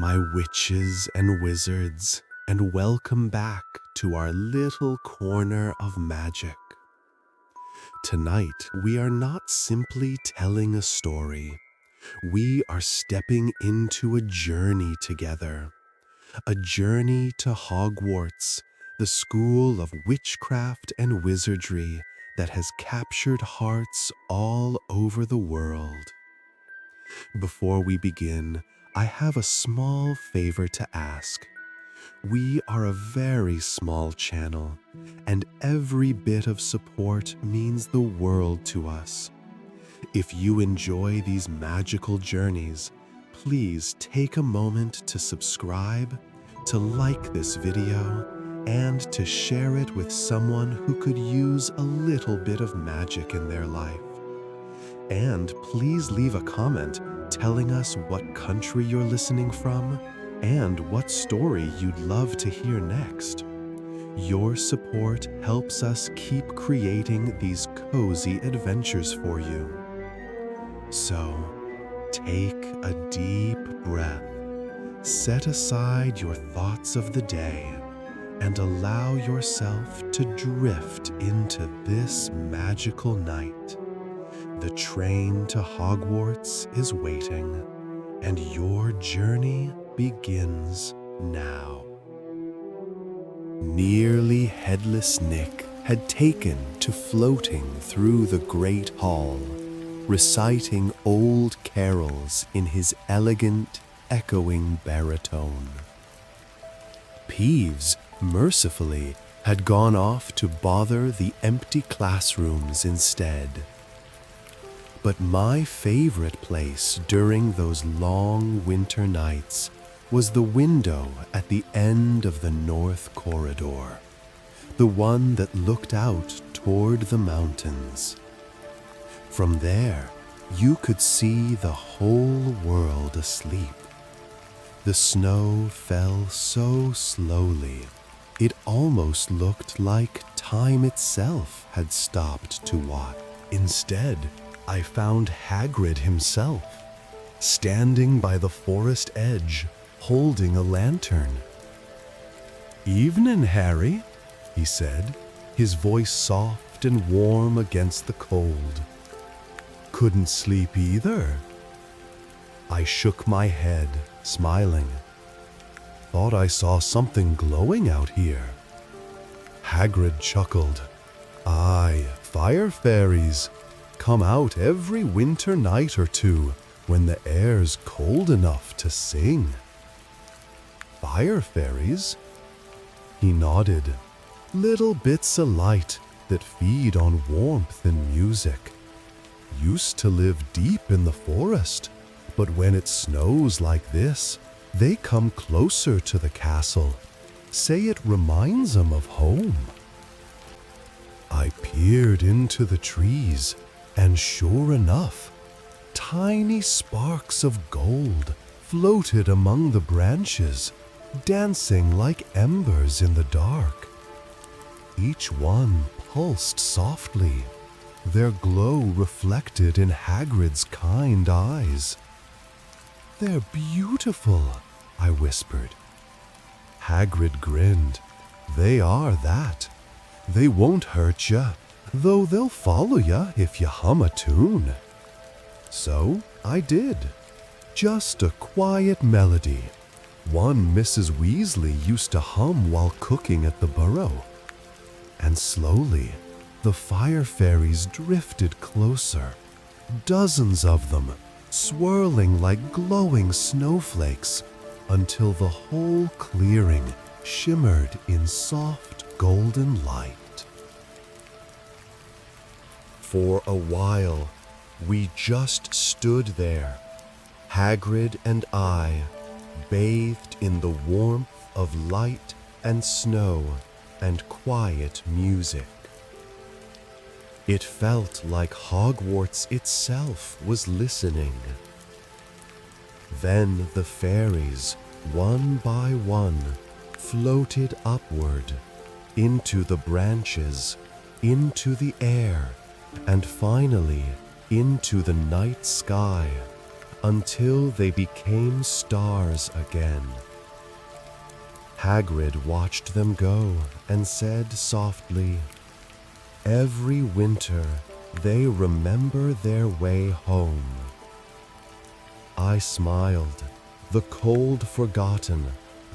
my witches and wizards, and welcome back to our little corner of magic. Tonight, we are not simply telling a story. We are stepping into a journey together. A journey to Hogwarts, the school of witchcraft and wizardry that has captured hearts all over the world. Before we begin, I have a small favor to ask. We are a very small channel, and every bit of support means the world to us. If you enjoy these magical journeys, please take a moment to subscribe, to like this video, and to share it with someone who could use a little bit of magic in their life. And please leave a comment telling us what country you're listening from and what story you'd love to hear next. Your support helps us keep creating these cozy adventures for you. So, take a deep breath, set aside your thoughts of the day, and allow yourself to drift into this magical night. The train to Hogwarts is waiting, and your journey begins now. Nearly headless Nick had taken to floating through the great hall, reciting old carols in his elegant, echoing baritone. Peeves, mercifully, had gone off to bother the empty classrooms instead. But my favorite place during those long winter nights was the window at the end of the north corridor, the one that looked out toward the mountains. From there, you could see the whole world asleep. The snow fell so slowly, it almost looked like time itself had stopped to watch. Instead, I found Hagrid himself, standing by the forest edge, holding a lantern. "Evening, Harry," he said, his voice soft and warm against the cold. "Couldn't sleep either?" I shook my head, smiling. "Thought I saw something glowing out here." Hagrid chuckled. "Aye, fire fairies. Come out every winter night or two when the air's cold enough to sing." "Fire fairies?" He nodded. "Little bits of light that feed on warmth and music. Used to live deep in the forest, but when it snows like this, they come closer to the castle. Say it reminds 'em of home." I peered into the trees, and sure enough, tiny sparks of gold floated among the branches, dancing like embers in the dark. Each one pulsed softly, their glow reflected in Hagrid's kind eyes. "They're beautiful," I whispered. Hagrid grinned. "They are that. They won't hurt ya, though they'll follow ya if you hum a tune." So I did. Just a quiet melody, one Mrs. Weasley used to hum while cooking at the burrow. And slowly, the fire fairies drifted closer, dozens of them, swirling like glowing snowflakes, until the whole clearing shimmered in soft golden light. For a while, we just stood there, Hagrid and I, bathed in the warmth of light and snow and quiet music. It felt like Hogwarts itself was listening. Then the fairies, one by one, floated upward, into the branches, into the air, and finally into the night sky, until they became stars again. Hagrid watched them go and said softly, "Every winter they remember their way home." I smiled, the cold forgotten,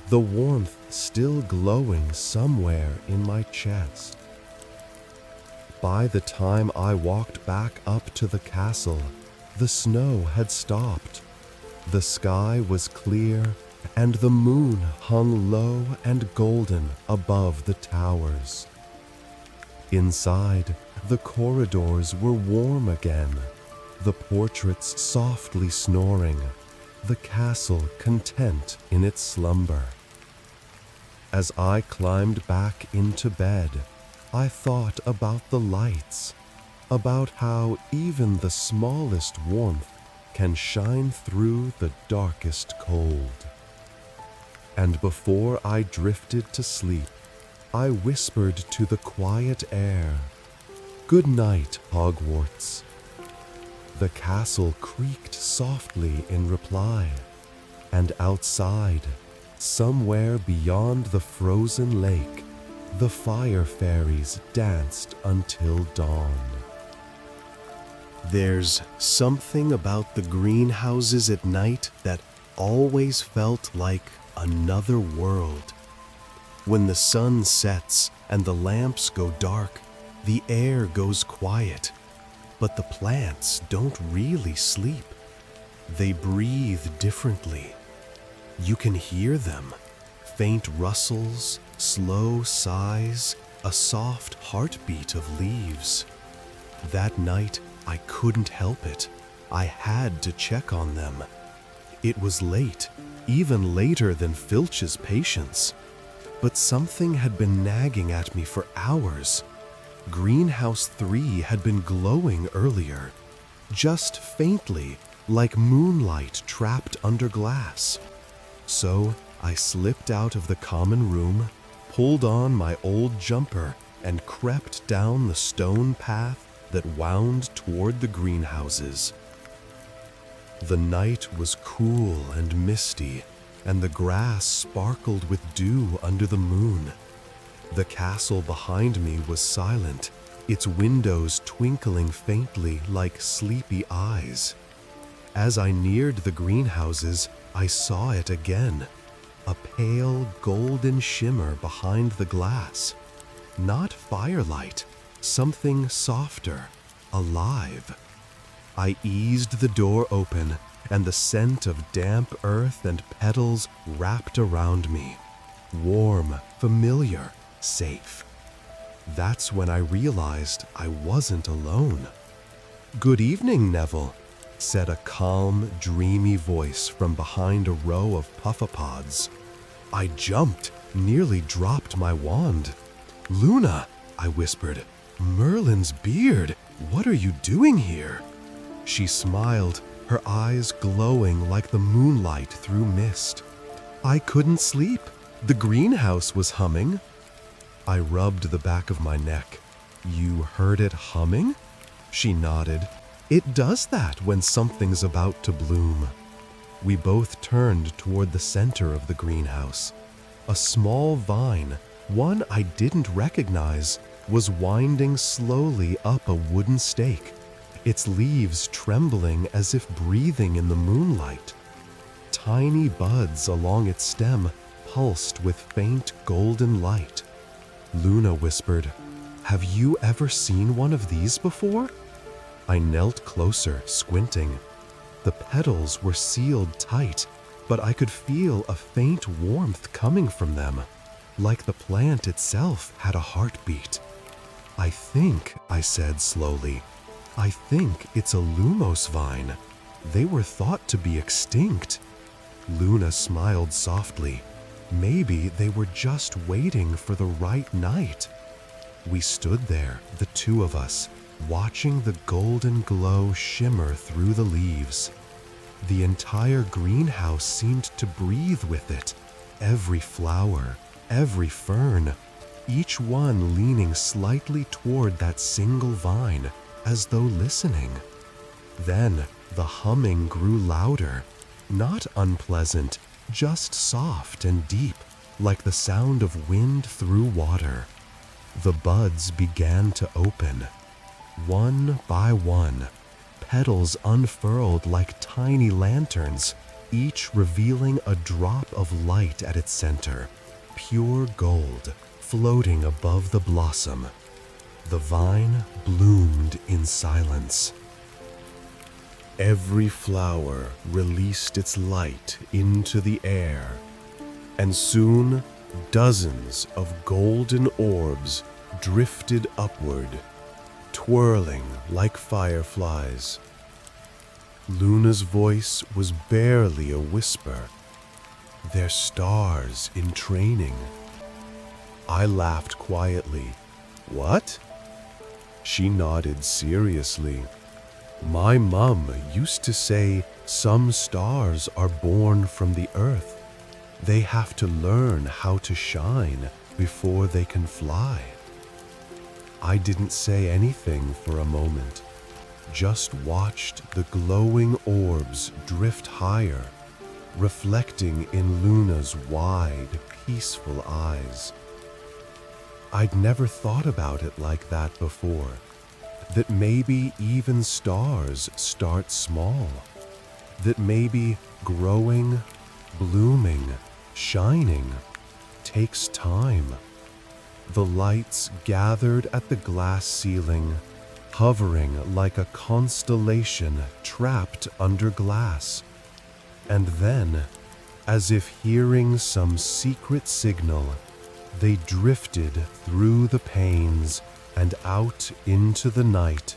the warmth still glowing somewhere in my chest. By the time I walked back up to the castle, the snow had stopped. The sky was clear, and the moon hung low and golden above the towers. Inside, the corridors were warm again, the portraits softly snoring, the castle content in its slumber. As I climbed back into bed, I thought about the lights, about how even the smallest warmth can shine through the darkest cold. And before I drifted to sleep, I whispered to the quiet air, "Good night, Hogwarts." The castle creaked softly in reply, and outside, somewhere beyond the frozen lake, the fire fairies danced until dawn. There's something about the greenhouses at night that always felt like another world. When the sun sets and the lamps go dark, the air goes quiet, but the plants don't really sleep. They breathe differently. You can hear them, faint rustles, slow sighs, a soft heartbeat of leaves. That night, I couldn't help it. I had to check on them. It was late, even later than Filch's patience. But something had been nagging at me for hours. Greenhouse 3 had been glowing earlier, just faintly, like moonlight trapped under glass. So I slipped out of the common room, pulled on my old jumper, and crept down the stone path that wound toward the greenhouses. The night was cool and misty, and the grass sparkled with dew under the moon. The castle behind me was silent, its windows twinkling faintly like sleepy eyes. As I neared the greenhouses, I saw it again, a pale golden shimmer behind the glass. Not firelight, something softer, alive. I eased the door open, and the scent of damp earth and petals wrapped around me. Warm, familiar, safe. That's when I realized I wasn't alone. "Good evening, Neville," said a calm, dreamy voice from behind a row of puffapods. I jumped, nearly dropped my wand. "Luna," I whispered, "Merlin's beard, what are you doing here?" She smiled, her eyes glowing like the moonlight through mist. "I couldn't sleep. The greenhouse was humming." I rubbed the back of my neck. "You heard it humming?" She nodded. "It does that when something's about to bloom." We both turned toward the center of the greenhouse. A small vine, one I didn't recognize, was winding slowly up a wooden stake, its leaves trembling as if breathing in the moonlight. Tiny buds along its stem pulsed with faint golden light. Luna whispered, "Have you ever seen one of these before?" I knelt closer, squinting. The petals were sealed tight, but I could feel a faint warmth coming from them, like the plant itself had a heartbeat. "I think," I said slowly, "I think it's a Lumos vine. They were thought to be extinct." Luna smiled softly. Maybe they were just waiting for the right night. We stood there, the two of us, watching the golden glow shimmer through the leaves. The entire greenhouse seemed to breathe with it, every flower, every fern, each one leaning slightly toward that single vine, as though listening. Then, The humming grew louder, not unpleasant, just soft and deep, like the sound of wind through water. The buds began to open. One by one, petals unfurled like tiny lanterns, each revealing a drop of light at its center, pure gold, floating above the blossom. The vine bloomed in silence. Every flower released its light into the air, and soon dozens of golden orbs drifted upward, twirling like fireflies. Luna's voice was barely a whisper. "They're stars in training." I laughed quietly. "What?" She nodded seriously. "My mum used to say some stars are born from the earth. They have to learn how to shine before they can fly." I didn't say anything for a moment, just watched the glowing orbs drift higher, reflecting in Luna's wide, peaceful eyes. I'd never thought about it like that before, that maybe even stars start small, that maybe growing, blooming, shining takes time. The lights gathered at the glass ceiling, hovering like a constellation trapped under glass. And then, as if hearing some secret signal, they drifted through the panes and out into the night,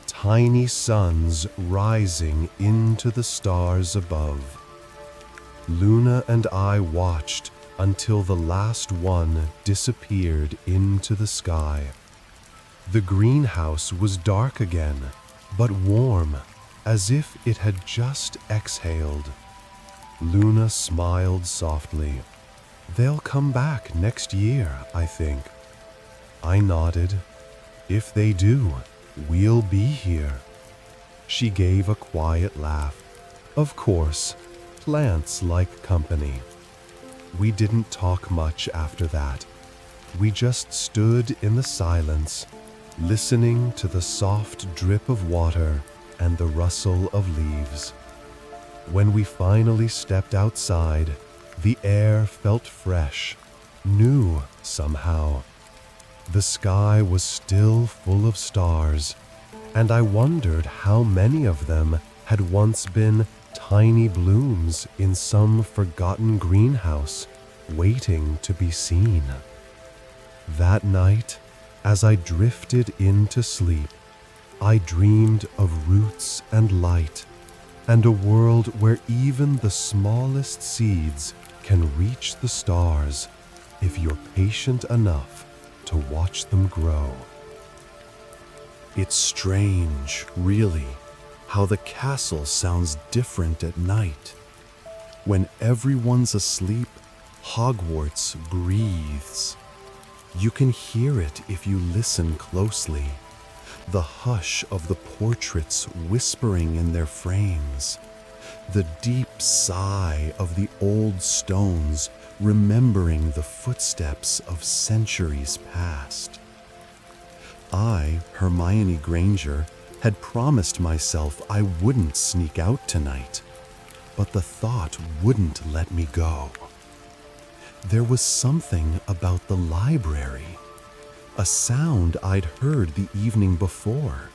tiny suns rising into the stars above. Luna and I watched until the last one disappeared into the sky. The greenhouse was dark again, but warm, as if it had just exhaled. Luna smiled softly. "They'll come back next year, I think." I nodded. "If they do, we'll be here." She gave a quiet laugh. Of course, plants like company. We didn't talk much after that. We just stood in the silence, listening to the soft drip of water and the rustle of leaves. When we finally stepped outside, the air felt fresh, new somehow. The sky was still full of stars, and I wondered how many of them had once been tiny blooms in some forgotten greenhouse, waiting to be seen. That night, as I drifted into sleep, I dreamed of roots and light, and a world where even the smallest seeds can reach the stars if you're patient enough to watch them grow. It's strange, really, how the castle sounds different at night. When everyone's asleep, Hogwarts breathes. You can hear it if you listen closely. The hush of the portraits whispering in their frames. The deep sigh of the old stones remembering the footsteps of centuries past. I, Hermione Granger, had promised myself I wouldn't sneak out tonight, but the thought wouldn't let me go. There was something about the library, a sound I'd heard the evening before,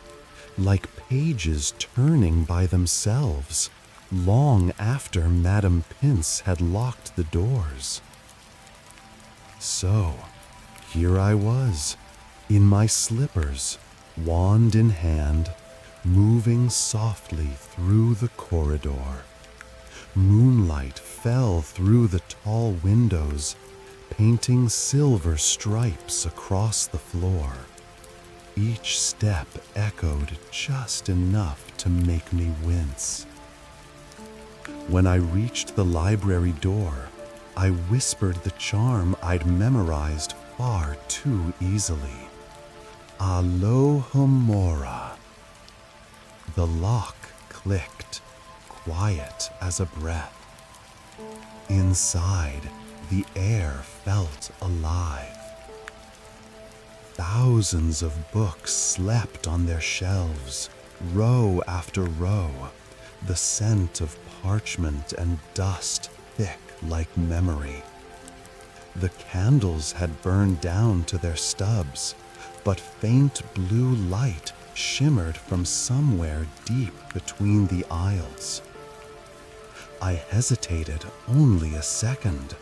like pages turning by themselves, long after Madame Pince had locked the doors. So, here I was, in my slippers, wand in hand, moving softly through the corridor. Moonlight fell through the tall windows, painting silver stripes across the floor. Each step echoed just enough to make me wince. When I reached the library door, I whispered the charm I'd memorized far too easily. Alohomora. The lock clicked, quiet as a breath. Inside, the air felt alive. Thousands of books slept on their shelves, row after row, the scent of parchment and dust thick like memory. The candles had burned down to their stubs, but faint blue light shimmered from somewhere deep between the aisles. I hesitated only a second,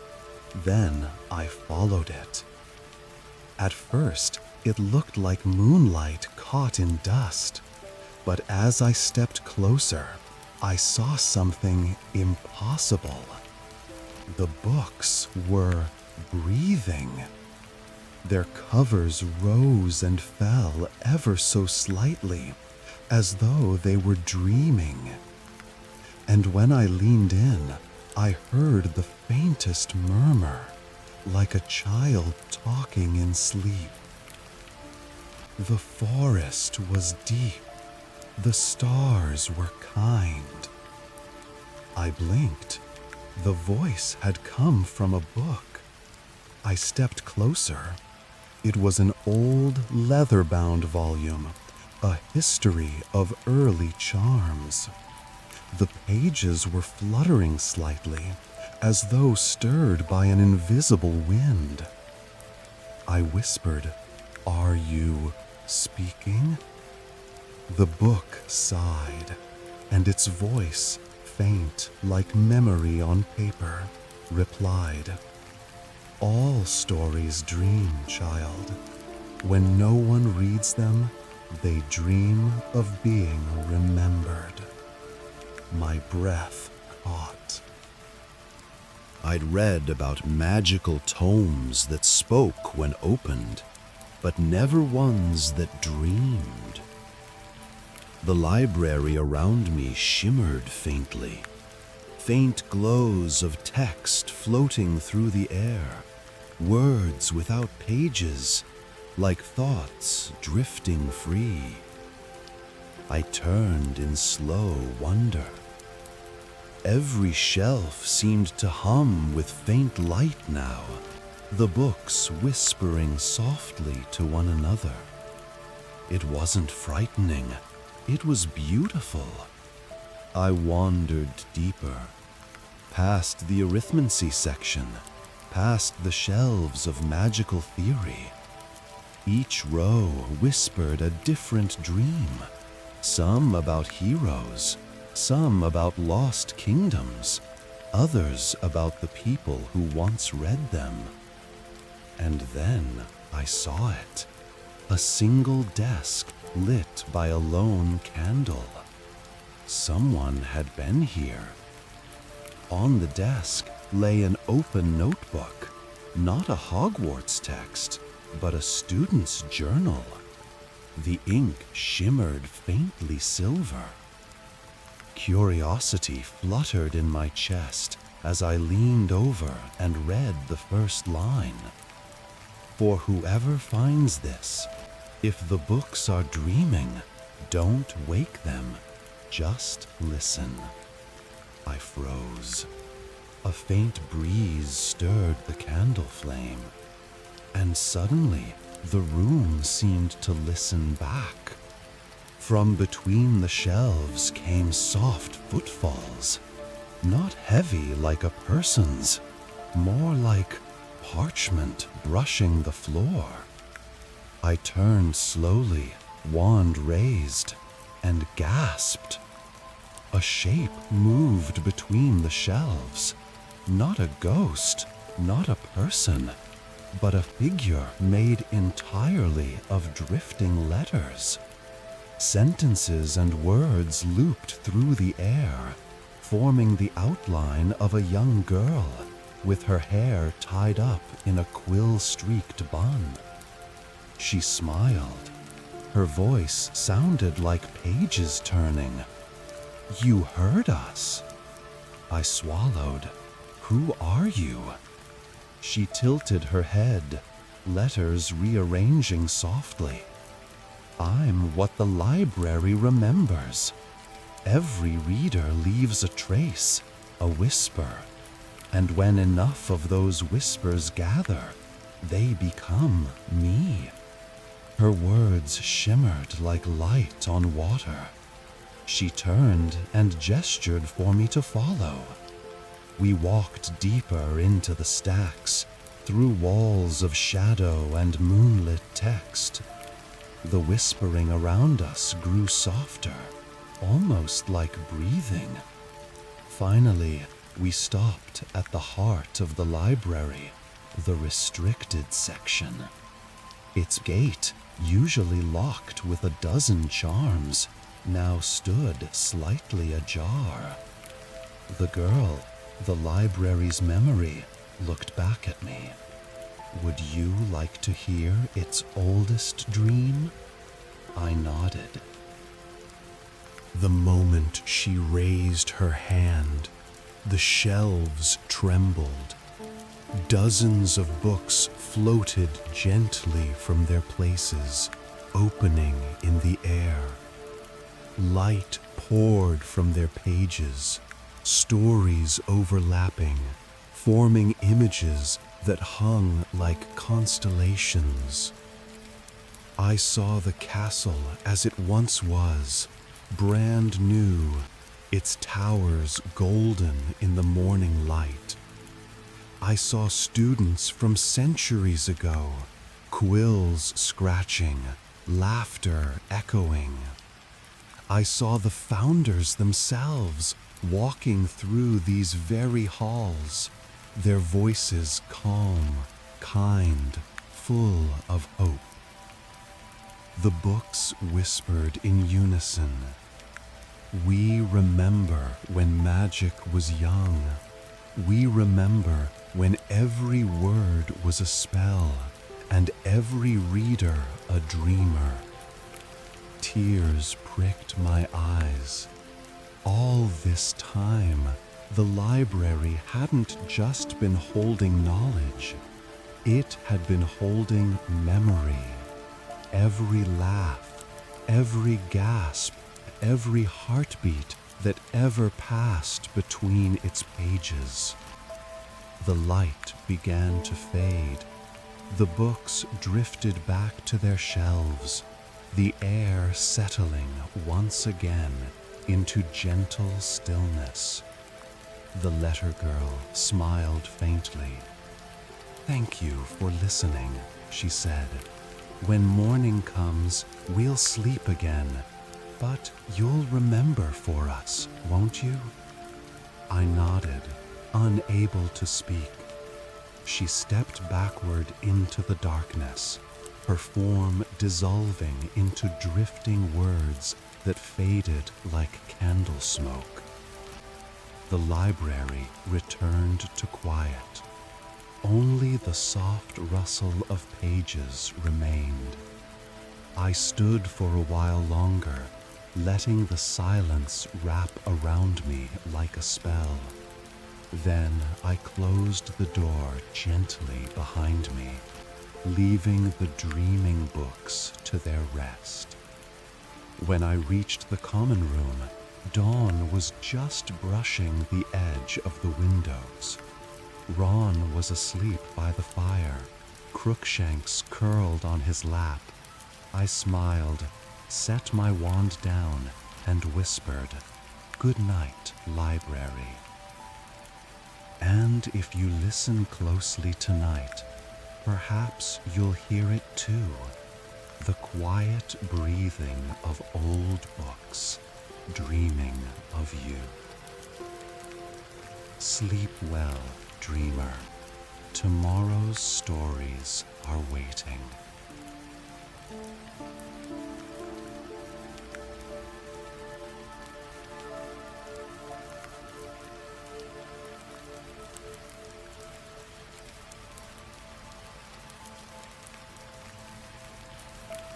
then I followed it. At first, it looked like moonlight caught in dust, but as I stepped closer, I saw something impossible. The books were breathing. Their covers rose and fell ever so slightly, as though they were dreaming. And when I leaned in, I heard the faintest murmur, like a child talking in sleep. The forest was deep. The stars were kind. I blinked. The voice had come from a book. I stepped closer. It was an old leather-bound volume, a history of early charms. The pages were fluttering slightly, as though stirred by an invisible wind. I whispered, "Are you speaking?" The book sighed, and its voice, faint like memory on paper, replied, "All stories dream, child. When no one reads them, they dream of being remembered." My breath caught. I'd read about magical tomes that spoke when opened, but never ones that dreamed. The library around me shimmered faintly, faint glows of text floating through the air, words without pages, like thoughts drifting free. I turned in slow wonder. Every shelf seemed to hum with faint light now, the books whispering softly to one another. It wasn't frightening, it was beautiful. I wandered deeper, past the arithmancy section, past the shelves of magical theory. Each row whispered a different dream, some about heroes, some about lost kingdoms, others about the people who once read them. And then I saw it, a single desk lit by a lone candle. Someone had been here. On the desk lay an open notebook, not a Hogwarts text, but a student's journal. The ink shimmered faintly silver. Curiosity fluttered in my chest as I leaned over and read the first line. For whoever finds this, if the books are dreaming, don't wake them, just listen. I froze. A faint breeze stirred the candle flame, and suddenly the room seemed to listen back. From between the shelves came soft footfalls, not heavy like a person's, more like parchment brushing the floor. I turned slowly, wand raised, and gasped. A shape moved between the shelves, not a ghost, not a person, but a figure made entirely of drifting letters. Sentences and words looped through the air, forming the outline of a young girl with her hair tied up in a quill-streaked bun. She smiled. Her voice sounded like pages turning. "You heard us." I swallowed. "Who are you?" She tilted her head, letters rearranging softly. "I'm what the library remembers. Every reader leaves a trace, a whisper, and when enough of those whispers gather, they become me. Her words shimmered like light on water. She turned and gestured for me to follow. We walked deeper into the stacks, through walls of shadow and moonlit text. The whispering around us grew softer, almost like breathing. Finally, we stopped at the heart of the library, the restricted section. Its gate, usually locked with a dozen charms, now stood slightly ajar. The girl, the library's memory, looked back at me. Would you like to hear its oldest dream? I nodded. The moment she raised her hand, the shelves trembled. Dozens of books floated gently from their places, opening in the air. Light poured from their pages, stories overlapping, forming images that hung like constellations. I saw the castle as it once was, brand new, its towers golden in the morning light. I saw students from centuries ago, quills scratching, laughter echoing. I saw the founders themselves walking through these very halls, their voices calm, kind, full of hope. The books whispered in unison. We remember when magic was young. We remember when every word was a spell and every reader a dreamer. Tears pricked my eyes. All this time, the library hadn't just been holding knowledge. It had been holding memory. Every laugh, every gasp, every heartbeat that ever passed between its pages. The light began to fade. The books drifted back to their shelves, the air settling once again into gentle stillness. The letter girl smiled faintly. "Thank you for listening," she said. "When morning comes, we'll sleep again, but you'll remember for us, won't you?" I nodded, unable to speak. She stepped backward into the darkness, her form dissolving into drifting words that faded like candle smoke. The library returned to quiet. Only the soft rustle of pages remained. I stood for a while longer, letting the silence wrap around me like a spell. Then I closed the door gently behind me, leaving the dreaming books to their rest. When I reached the common room, dawn was just brushing the edge of the windows. Ron was asleep by the fire, Crookshanks curled on his lap. I smiled, set my wand down, and whispered, "Good night, library." And if you listen closely tonight, perhaps you'll hear it too, the quiet breathing of old books, dreaming of you. Sleep well, dreamer. Tomorrow's stories are waiting.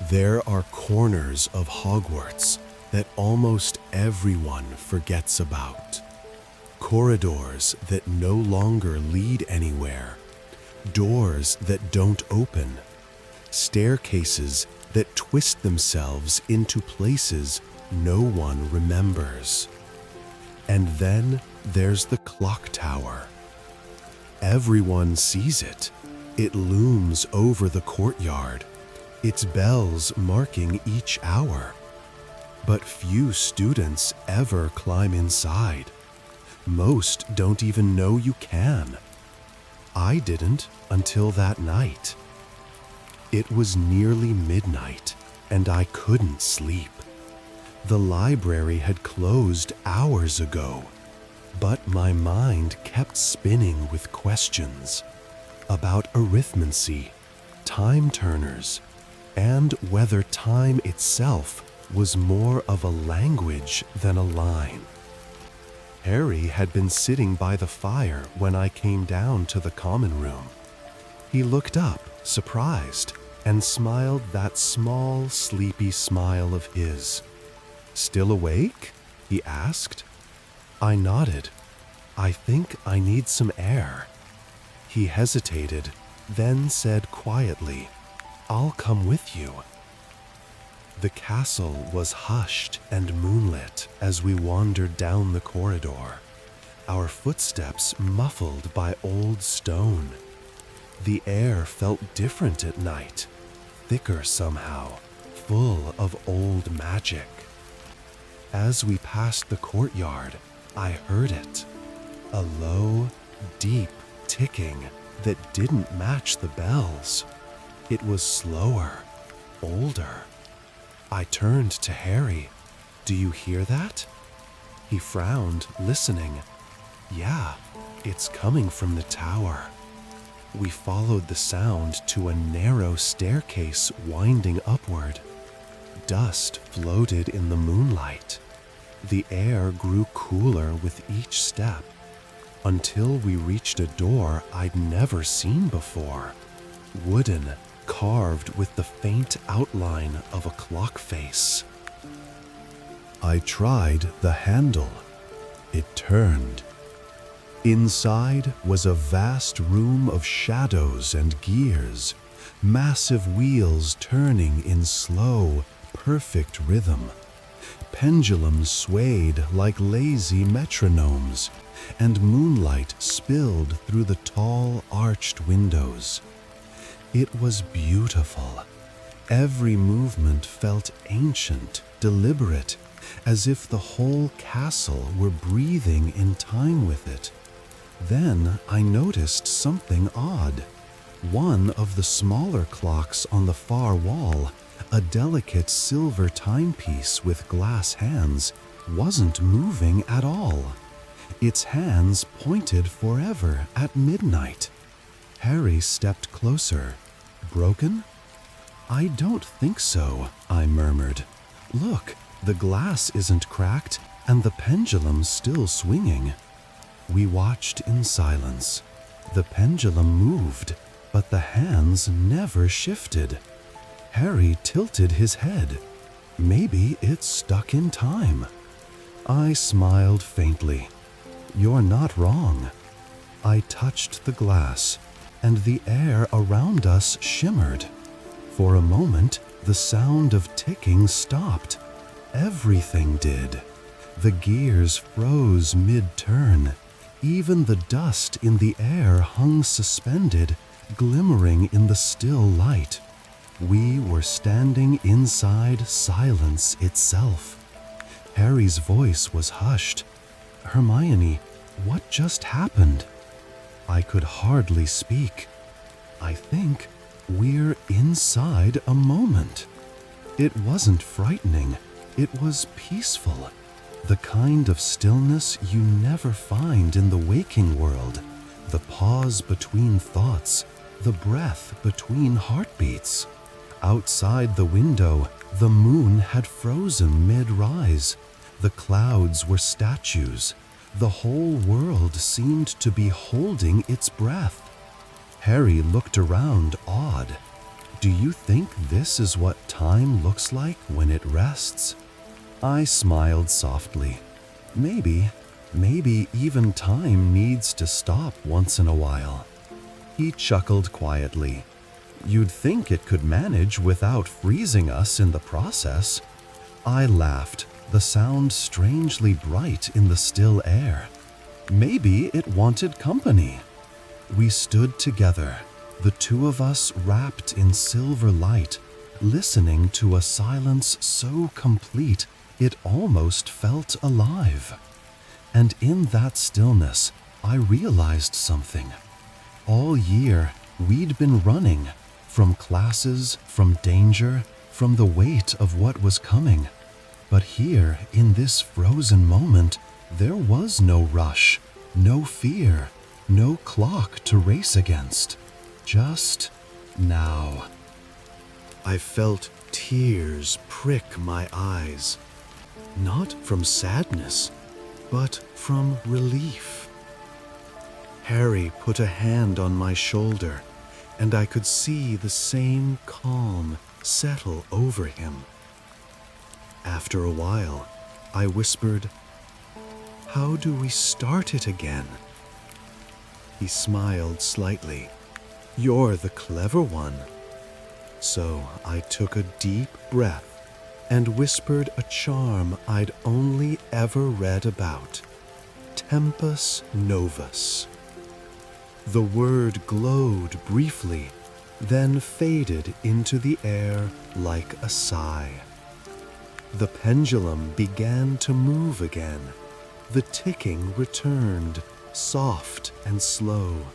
There are corners of Hogwarts that almost everyone forgets about. Corridors that no longer lead anywhere. Doors that don't open. Staircases that twist themselves into places no one remembers. And then there's the clock tower. Everyone sees it. It looms over the courtyard, its bells marking each hour. But few students ever climb inside. Most don't even know you can. I didn't until that night. It was nearly midnight, and I couldn't sleep. The library had closed hours ago, but my mind kept spinning with questions about arithmancy, time turners, and whether time itself was more of a language than a line. Harry had been sitting by the fire when I came down to the common room. He looked up, surprised, and smiled that small, sleepy smile of his. "Still awake?" he asked. I nodded. "I think I need some air." He hesitated, then said quietly, "I'll come with you." The castle was hushed and moonlit as we wandered down the corridor, our footsteps muffled by old stone. The air felt different at night, thicker somehow, full of old magic. As we passed the courtyard, I heard it, a low, deep ticking that didn't match the bells. It was slower, older. I turned to Harry. "Do you hear that?" He frowned, listening. "Yeah, it's coming from the tower." We followed the sound to a narrow staircase winding upward. Dust floated in the moonlight. The air grew cooler with each step, until we reached a door I'd never seen before, wooden, carved with the faint outline of a clock face. I tried the handle. It turned. Inside was a vast room of shadows and gears, massive wheels turning in slow, perfect rhythm. Pendulums swayed like lazy metronomes, and moonlight spilled through the tall, arched windows. It was beautiful. Every movement felt ancient, deliberate, as if the whole castle were breathing in time with it. Then I noticed something odd. One of the smaller clocks on the far wall, a delicate silver timepiece with glass hands, wasn't moving at all. Its hands pointed forever at midnight. Harry stepped closer. "Broken?" "I don't think so," I murmured. "Look, the glass isn't cracked and the pendulum's still swinging." We watched in silence. The pendulum moved, but the hands never shifted. Harry tilted his head. Maybe it's stuck in time. I smiled faintly. "You're not wrong." I touched the glass, and the air around us shimmered. For a moment, the sound of ticking stopped. Everything did. The gears froze mid-turn. Even the dust in the air hung suspended, glimmering in the still light. We were standing inside silence itself. Harry's voice was hushed. "Hermione, what just happened?" I could hardly speak. "I think we're inside a moment." It wasn't frightening. It was peaceful. The kind of stillness you never find in the waking world. The pause between thoughts, the breath between heartbeats. Outside the window, the moon had frozen mid-rise. The clouds were statues. The whole world seemed to be holding its breath. Harry looked around, awed. "Do you think this is what time looks like when it rests?" I smiled softly. Maybe even time needs to stop once in a while." He chuckled quietly. "You'd think it could manage without freezing us in the process." I laughed, the sound strangely bright in the still air. Maybe it wanted company. We stood together, the two of us wrapped in silver light, listening to a silence so complete it almost felt alive. And in that stillness, I realized something. All year, we'd been running, from classes, from danger, from the weight of what was coming. But here, in this frozen moment, there was no rush, no fear, no clock to race against. Just now. I felt tears prick my eyes, not from sadness, but from relief. Harry put a hand on my shoulder, and I could see the same calm settle over him. After a while, I whispered, "How do we start it again?" He smiled slightly. "You're the clever one." So I took a deep breath and whispered a charm I'd only ever read about, Tempus Novus. The word glowed briefly, then faded into the air like a sigh. The pendulum began to move again. The ticking returned, soft and slow.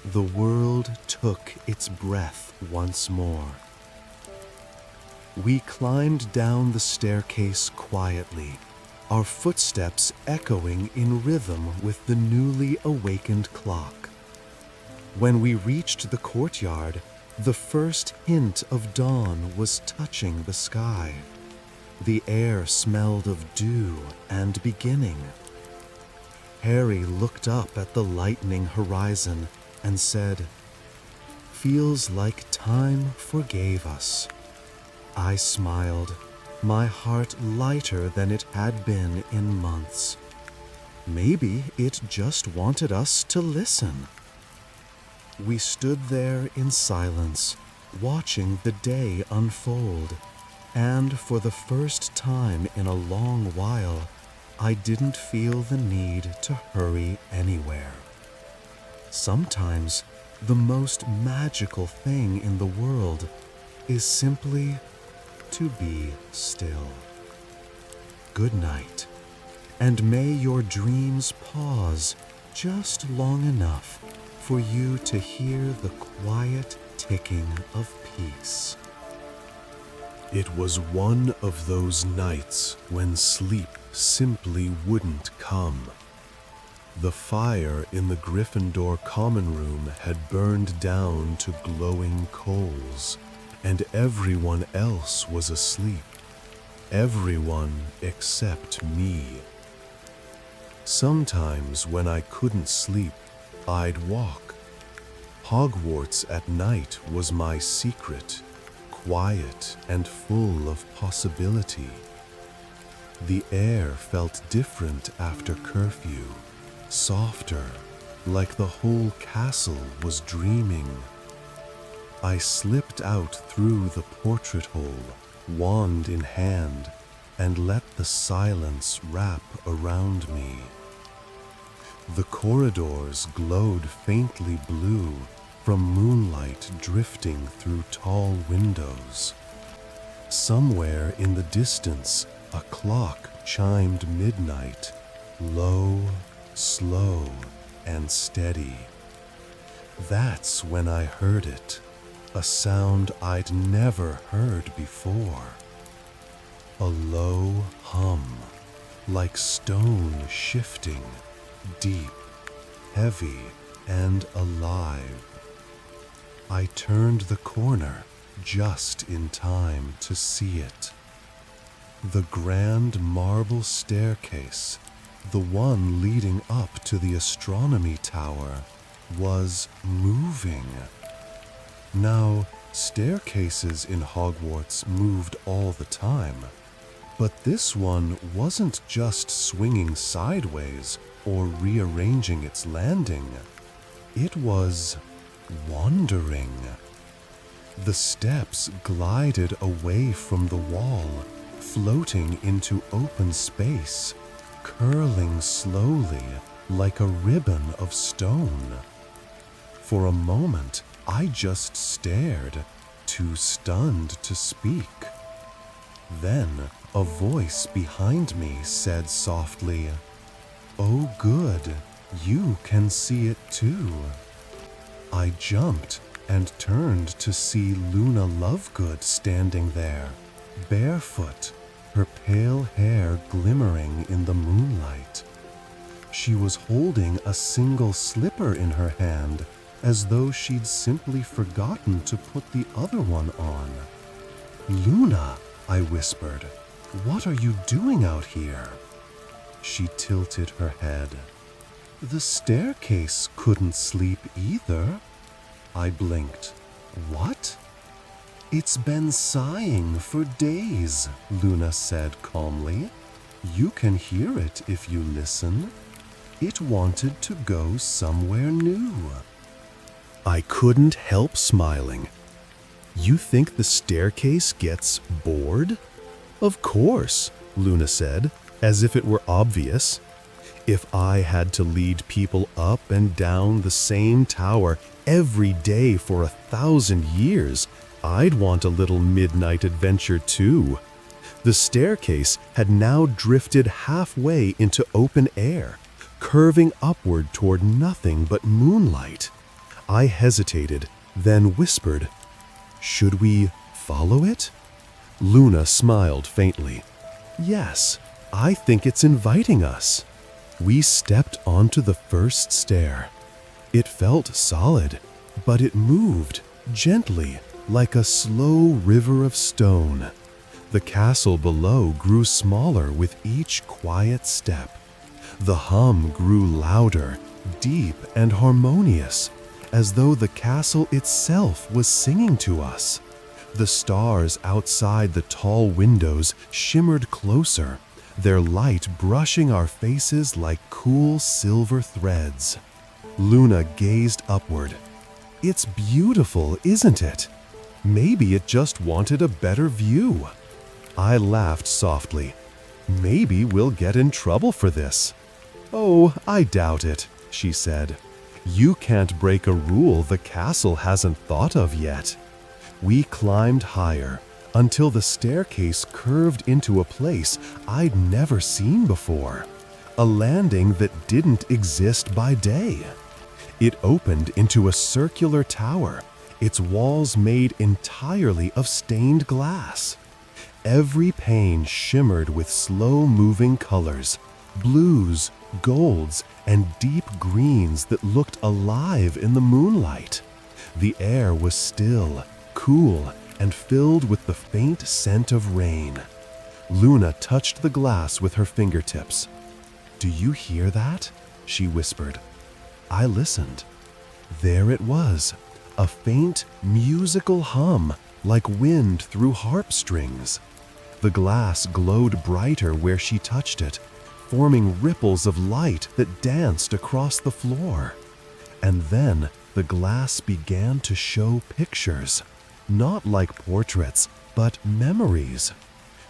The world took its breath once more. We climbed down the staircase quietly, our footsteps echoing in rhythm with the newly awakened clock. When we reached the courtyard, the first hint of dawn was touching the sky. The air smelled of dew and beginning. Harry looked up at the lightening horizon and said, "Feels like time forgave us." I smiled, my heart lighter than it had been in months. Maybe it just wanted us to listen. We stood there in silence, watching the day unfold, and for the first time in a long while, I didn't feel the need to hurry anywhere. Sometimes, the most magical thing in the world is simply to be still. Good night, and may your dreams pause just long enough for you to hear the quiet ticking of peace. It was one of those nights when sleep simply wouldn't come. The fire in the Gryffindor common room had burned down to glowing coals, and everyone else was asleep. Everyone except me. Sometimes when I couldn't sleep, I'd walk. Hogwarts at night was my secret, quiet and full of possibility. The air felt different after curfew, softer, like the whole castle was dreaming. I slipped out through the portrait hole, wand in hand, and let the silence wrap around me. The corridors glowed faintly blue from moonlight drifting through tall windows. Somewhere in the distance, a clock chimed midnight, low, slow, and steady. That's when I heard it, a sound I'd never heard before. A low hum, like stone shifting, deep, heavy, and alive. I turned the corner just in time to see it. The grand marble staircase, the one leading up to the astronomy tower, was moving. Now, staircases in Hogwarts moved all the time, but this one wasn't just swinging sideways or rearranging its landing. It was wandering. The steps glided away from the wall, floating into open space, curling slowly like a ribbon of stone. For a moment, I just stared, too stunned to speak. Then a voice behind me said softly, "Oh good, you can see it too." I jumped and turned to see Luna Lovegood standing there, barefoot, her pale hair glimmering in the moonlight. She was holding a single slipper in her hand, as though she'd simply forgotten to put the other one on. "Luna," I whispered, "what are you doing out here?" She tilted her head. "The staircase couldn't sleep either." I blinked. "What?" "It's been sighing for days," Luna said calmly. "You can hear it if you listen. It wanted to go somewhere new." I couldn't help smiling. "You think the staircase gets bored?" "Of course," Luna said, as if it were obvious. "If I had to lead people up and down the same tower every day for 1,000 years, I'd want a little midnight adventure too." The staircase had now drifted halfway into open air, curving upward toward nothing but moonlight. I hesitated, then whispered, "Should we follow it?" Luna smiled faintly. "Yes, I think it's inviting us." We stepped onto the first stair. It felt solid, but it moved gently, like a slow river of stone. The castle below grew smaller with each quiet step. The hum grew louder, deep and harmonious, as though the castle itself was singing to us. The stars outside the tall windows shimmered closer, their light brushing our faces like cool silver threads. Luna gazed upward. "It's beautiful, isn't it? Maybe it just wanted a better view." I laughed softly. "Maybe we'll get in trouble for this." "Oh, I doubt it," she said. "You can't break a rule the castle hasn't thought of yet." We climbed higher until the staircase curved into a place I'd never seen before, a landing that didn't exist by day. It opened into a circular tower, its walls made entirely of stained glass. Every pane shimmered with slow-moving colors, blues, golds, and deep greens that looked alive in the moonlight. The air was still, cool, and filled with the faint scent of rain. Luna touched the glass with her fingertips. "Do you hear that?" she whispered. I listened. There it was, a faint musical hum like wind through harp strings. The glass glowed brighter where she touched it, forming ripples of light that danced across the floor. And then the glass began to show pictures, not like portraits, but memories.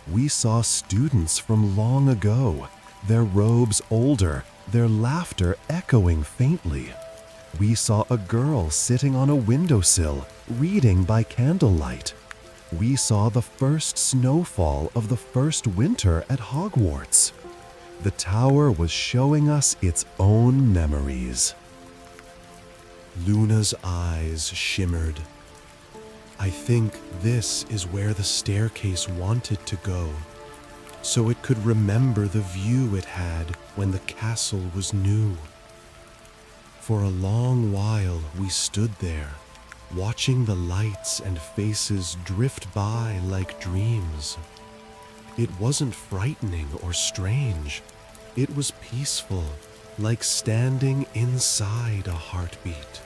We saw students from long ago, their robes older, their laughter echoing faintly. We saw a girl sitting on a windowsill, reading by candlelight. We saw the first snowfall of the first winter at Hogwarts. The tower was showing us its own memories. Luna's eyes shimmered. "I think this is where the staircase wanted to go, so it could remember the view it had when the castle was new." For a long while we stood there, watching the lights and faces drift by like dreams. It wasn't frightening or strange. It was peaceful, like standing inside a heartbeat.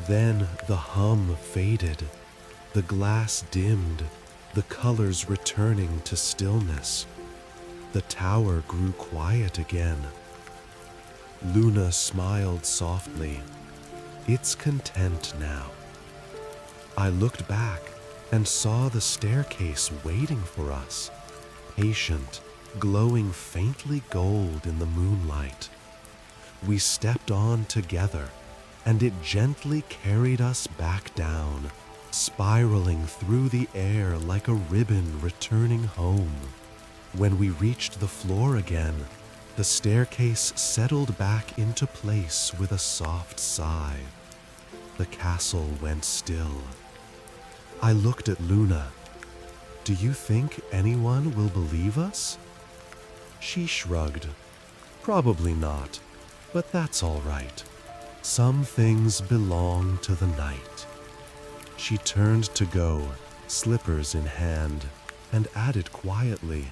Then the hum faded, the glass dimmed, the colors returning to stillness. The tower grew quiet again. Luna smiled softly. "It's content now." I looked back and saw the staircase waiting for us, patient, glowing faintly gold in the moonlight. We stepped on together, and it gently carried us back down, spiraling through the air like a ribbon returning home. When we reached the floor again, the staircase settled back into place with a soft sigh. The castle went still. I looked at Luna. "Do you think anyone will believe us?" She shrugged. "Probably not, but that's all right. Some things belong to the night." She turned to go, slippers in hand, and added quietly,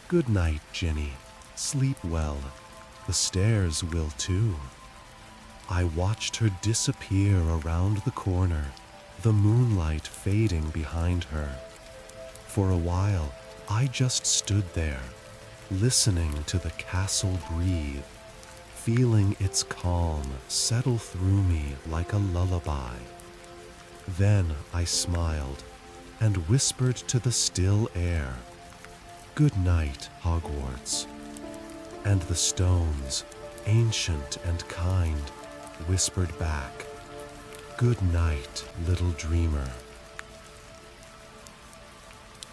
"Good night, Ginny. Sleep well. The stairs will too." I watched her disappear around the corner, the moonlight fading behind her. For a while, I just stood there, listening to the castle breathe, feeling its calm settle through me like a lullaby. Then I smiled and whispered to the still air, "Good night, Hogwarts." And the stones, ancient and kind, whispered back, "Good night, little dreamer."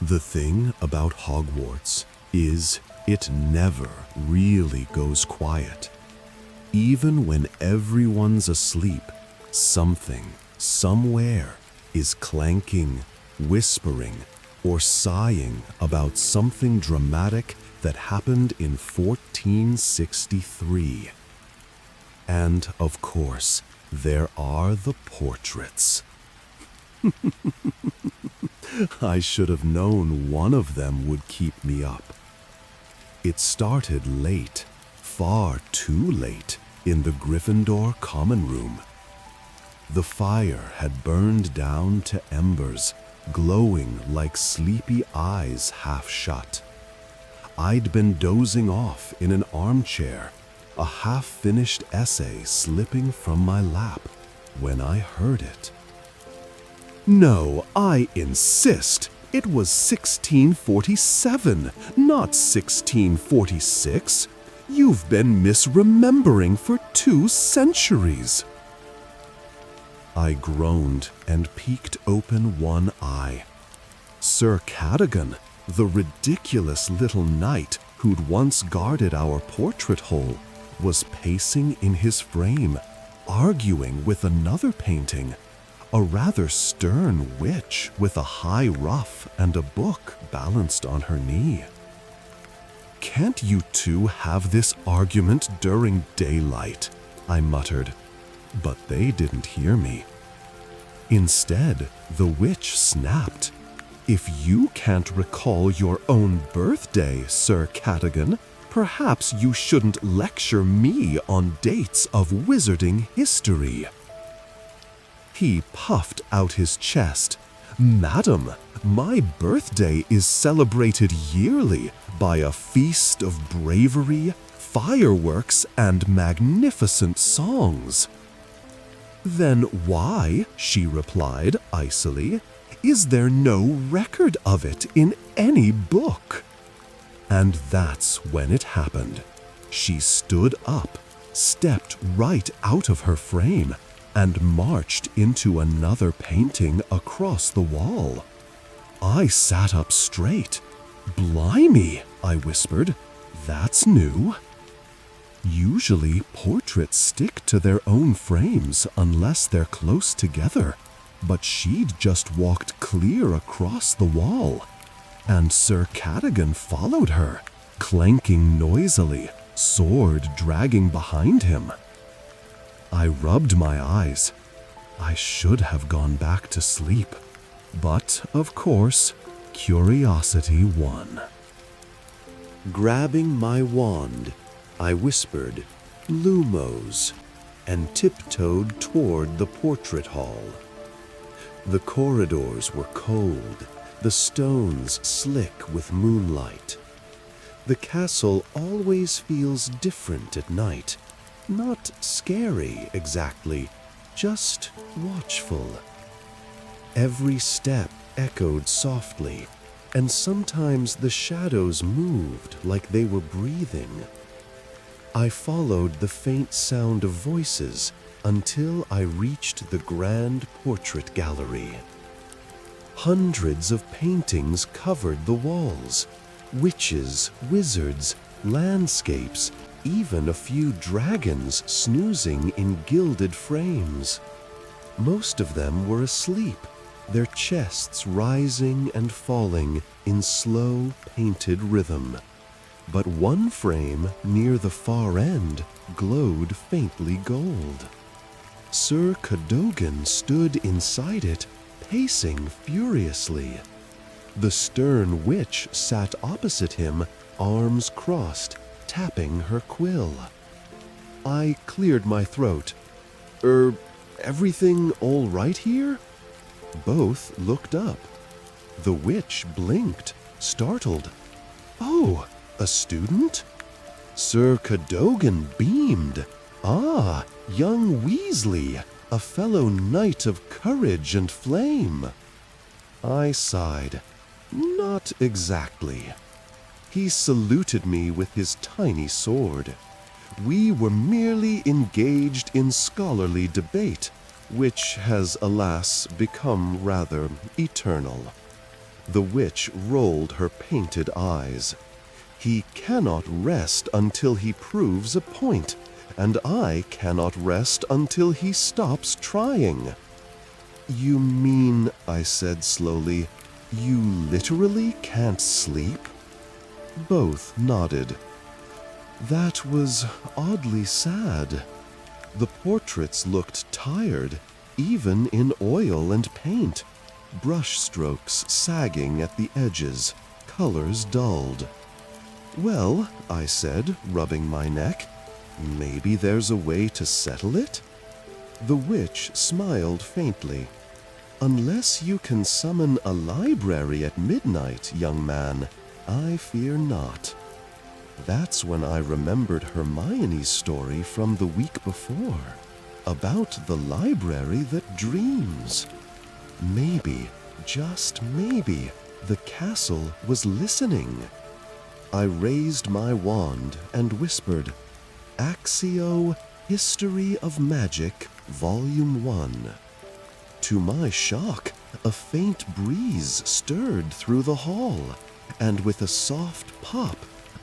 The thing about Hogwarts is it never really goes quiet. Even when everyone's asleep, something, somewhere, is clanking, whispering, or sighing about something dramatic that happened in 1463. And, of course, there are the portraits. I should have known one of them would keep me up. It started late, far too late, in the Gryffindor common room. The fire had burned down to embers, glowing like sleepy eyes half shut. I'd been dozing off in an armchair, a half-finished essay slipping from my lap, when I heard it. "No, I insist. It was 1647, not 1646. You've been misremembering for 2 centuries." I groaned and peeked open one eye. Sir Cadogan, the ridiculous little knight who'd once guarded our portrait hole, was pacing in his frame, arguing with another painting, a rather stern witch with a high ruff and a book balanced on her knee. "Can't you two have this argument during daylight?" I muttered, but they didn't hear me. Instead, the witch snapped, "If you can't recall your own birthday, Sir Cadogan, perhaps you shouldn't lecture me on dates of wizarding history." He puffed out his chest. "Madam, my birthday is celebrated yearly by a feast of bravery, fireworks, and magnificent songs." "Then why," she replied icily, "is there no record of it in any book?" And that's when it happened. She stood up, stepped right out of her frame, and marched into another painting across the wall. I sat up straight. "Blimey," I whispered, "that's new." Usually, portraits stick to their own frames unless they're close together, but she'd just walked clear across the wall. And Sir Cadogan followed her, clanking noisily, sword dragging behind him. I rubbed my eyes. I should have gone back to sleep, but, of course, curiosity won. Grabbing my wand, I whispered, "Lumos," and tiptoed toward the portrait hall. The corridors were cold, the stones slick with moonlight. The castle always feels different at night. Not scary exactly, just watchful. Every step echoed softly, and sometimes the shadows moved like they were breathing. I followed the faint sound of voices until I reached the grand portrait gallery. Hundreds of paintings covered the walls. Witches, wizards, landscapes, even a few dragons snoozing in gilded frames. Most of them were asleep, their chests rising and falling in slow, painted rhythm. But one frame near the far end glowed faintly gold. Sir Cadogan stood inside it, pacing furiously. The stern witch sat opposite him, arms crossed, tapping her quill. I cleared my throat. Everything all right here?" Both looked up. The witch blinked, startled. "Oh, a student?" Sir Cadogan beamed. "Ah, young Weasley, a fellow knight of courage and flame." I sighed. Not exactly. He saluted me with his tiny sword. We were merely engaged in scholarly debate, which has, alas, become rather eternal. The witch rolled her painted eyes. "He cannot rest until he proves a point, and I cannot rest until he stops trying." "You mean," I said slowly, "you literally can't sleep?" Both nodded. That was oddly sad. The portraits looked tired, even in oil and paint, brush strokes sagging at the edges, colors dulled. "Well," I said, rubbing my neck, "maybe there's a way to settle it?" The witch smiled faintly. "Unless you can summon a library at midnight, young man, I fear not." That's when I remembered Hermione's story from the week before, about the library that dreams. Maybe, just maybe, the castle was listening. I raised my wand and whispered, "Accio, History of Magic, Volume 1. To my shock, a faint breeze stirred through the hall, and with a soft pop,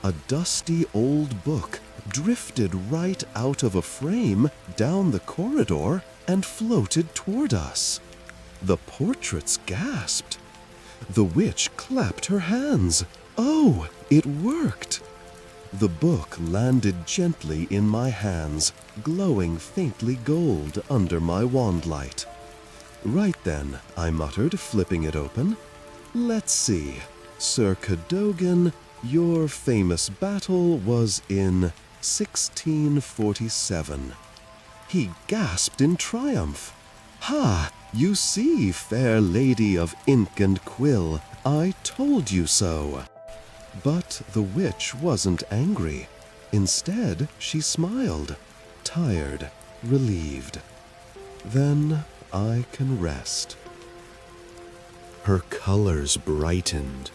a dusty old book drifted right out of a frame down the corridor and floated toward us. The portraits gasped. The witch clapped her hands. "Oh, it worked!" The book landed gently in my hands, glowing faintly gold under my wand light. "Right then," I muttered, flipping it open. "Let's see. Sir Cadogan, your famous battle was in 1647. He gasped in triumph. "Ha! You see, fair lady of ink and quill, I told you so." But the witch wasn't angry. Instead, she smiled, tired, relieved. "Then I can rest." Her colors brightened.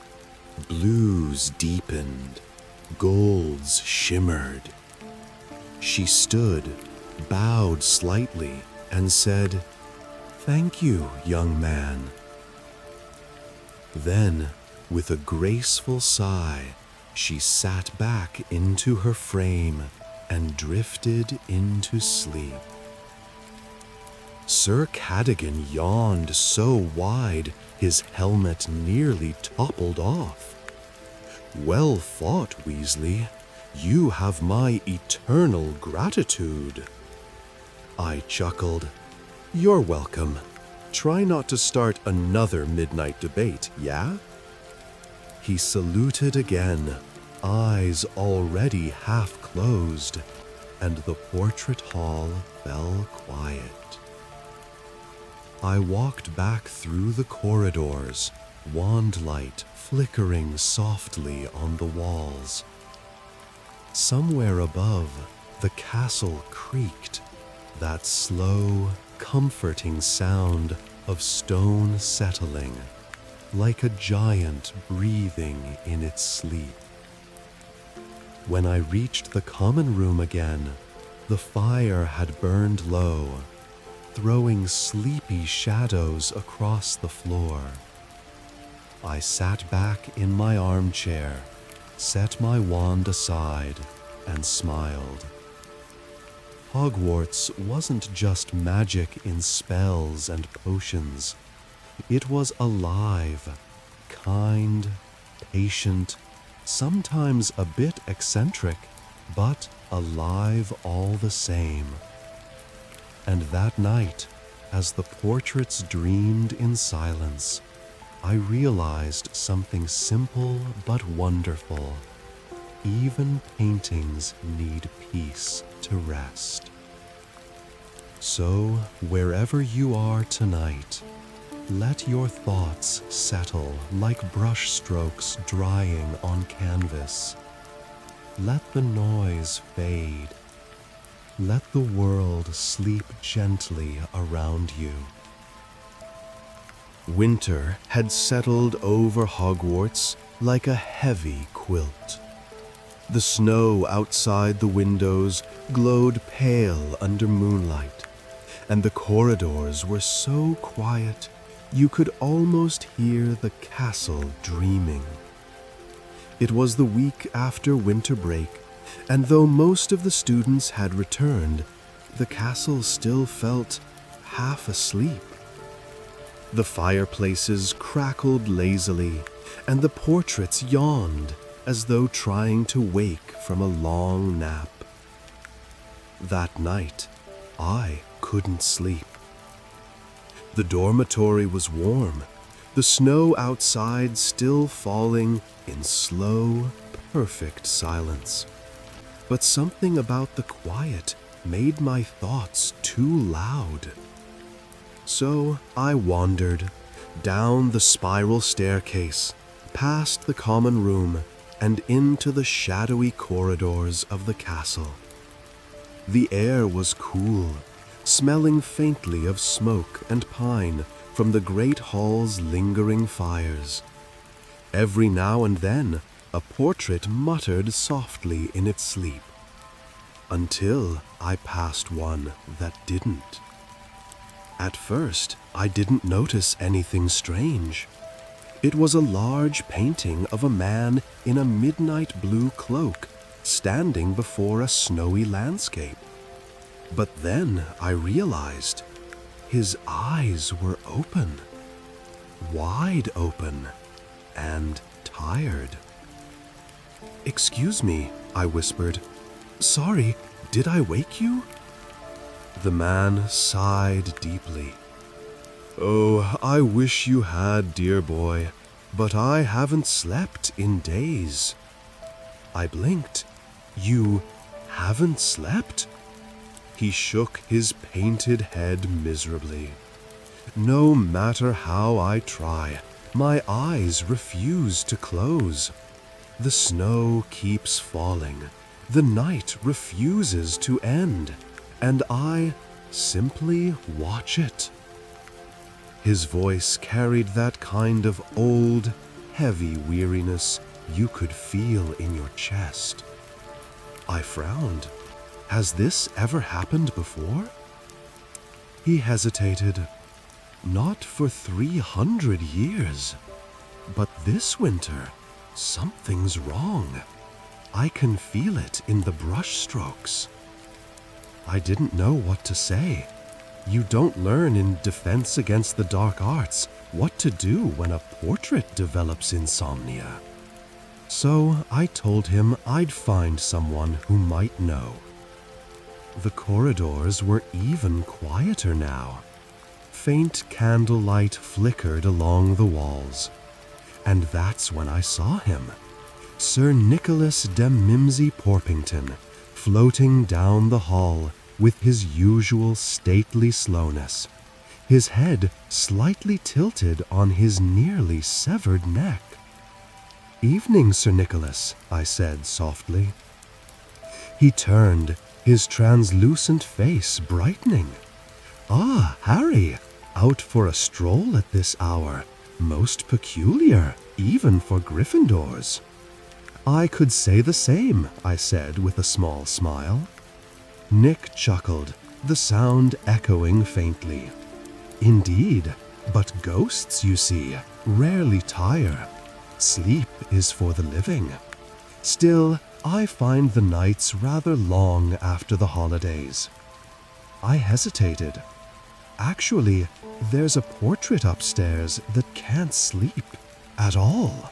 Blues deepened, golds shimmered. She stood, bowed slightly, and said, "Thank you, young man." Then, with a graceful sigh, she sat back into her frame and drifted into sleep. Sir Cadogan yawned so wide his helmet nearly toppled off. "Well fought, Weasley. You have my eternal gratitude." I chuckled. "You're welcome. Try not to start another midnight debate, yeah?" He saluted again, eyes already half closed, and the portrait hall fell quiet. I walked back through the corridors, wand light flickering softly on the walls. Somewhere above, the castle creaked, that slow, comforting sound of stone settling. like a giant breathing in its sleep. When I reached the common room again, the fire had burned low, throwing sleepy shadows across the floor. I sat back in my armchair, set my wand aside, and smiled. Hogwarts wasn't just magic in spells and potions. It was alive, kind, patient, sometimes a bit eccentric, but alive all the same. And that night, as the portraits dreamed in silence, I realized something simple but wonderful. Even paintings need peace to rest. So, wherever you are tonight, let your thoughts settle like brush strokes drying on canvas. Let the noise fade. Let the world sleep gently around you. Winter had settled over Hogwarts like a heavy quilt. The snow outside the windows glowed pale under moonlight, and the corridors were so quiet you could almost hear the castle dreaming. It was the week after winter break, and though most of the students had returned, the castle still felt half asleep. The fireplaces crackled lazily, and the portraits yawned as though trying to wake from a long nap. That night, I couldn't sleep. The dormitory was warm, the snow outside still falling in slow, perfect silence. But something about the quiet made my thoughts too loud. So I wandered down the spiral staircase, past the common room, and into the shadowy corridors of the castle. The air was cool, smelling faintly of smoke and pine from the great hall's lingering fires. Every now and then, a portrait muttered softly in its sleep, until I passed one that didn't. At first, I didn't notice anything strange. It was a large painting of a man in a midnight blue cloak, standing before a snowy landscape. But then I realized his eyes were open, wide open, and tired. "Excuse me," I whispered. "Sorry, did I wake you?" The man sighed deeply. "Oh, I wish you had, dear boy, but I haven't slept in days." I blinked. "You haven't slept?" He shook his painted head miserably. "No matter how I try, my eyes refuse to close. The snow keeps falling, the night refuses to end, and I simply watch it." His voice carried that kind of old, heavy weariness you could feel in your chest. I frowned. "Has this ever happened before?" He hesitated. "Not for 300 years. But this winter, something's wrong. I can feel it in the brush strokes." I didn't know what to say. You don't learn in Defense Against the Dark Arts what to do when a portrait develops insomnia. So I told him I'd find someone who might know. The corridors were even quieter now. Faint candlelight flickered along the walls. And that's when I saw him, Sir Nicholas de Mimsy Porpington, floating down the hall with his usual stately slowness, his head slightly tilted on his nearly severed neck. "Evening, Sir Nicholas," I said softly. He turned, his translucent face brightening. "Ah, Harry, out for a stroll at this hour. Most peculiar, even for Gryffindors. I could say the same, I said with a small smile. Nick chuckled, the sound echoing faintly. Indeed, but ghosts, you see, rarely tire. Sleep is for the living. Still, I find the nights rather long after the holidays. I hesitated. Actually, there's a portrait upstairs that can't sleep at all.